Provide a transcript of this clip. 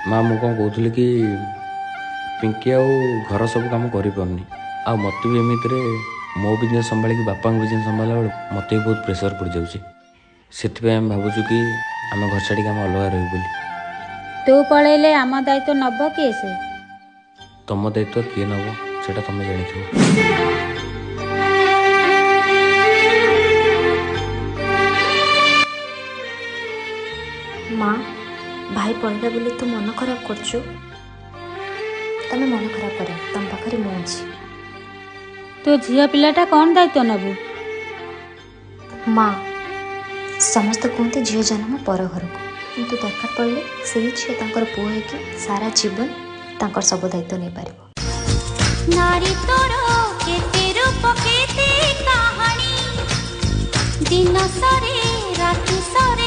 माँ मु कौन कहूली कि पिंकी आउ घर सब कम करपारनी आ मत भी एमती मो बिजनेस संभाल बापा बिजनेस संभाला बेलू मत भी बहुत प्रेसर पड़ जाऊँगी से भावुँ कि आम घर छाड़ी आम अलग रही बोली। तू पलैले आम दायित्व नब किए से? तुम दायित्व किए नब से तुम जान। माँ भाई पढ़ला बोली तू मन खराब करछु। तमें मन खराब कर तुम पाखे मु अच्छी। तो झील पिलाटा कौन दायित्व नबू? माँ समस्त कहते झील जन्म पर घर को किंतु दरकार पड़े से झील तांकर पुओ है सारा जीवन तांकर सब दायित्व नहीं पारिबो। नारी तोरो केते रूप केते कहानी दिन सरे राति सरे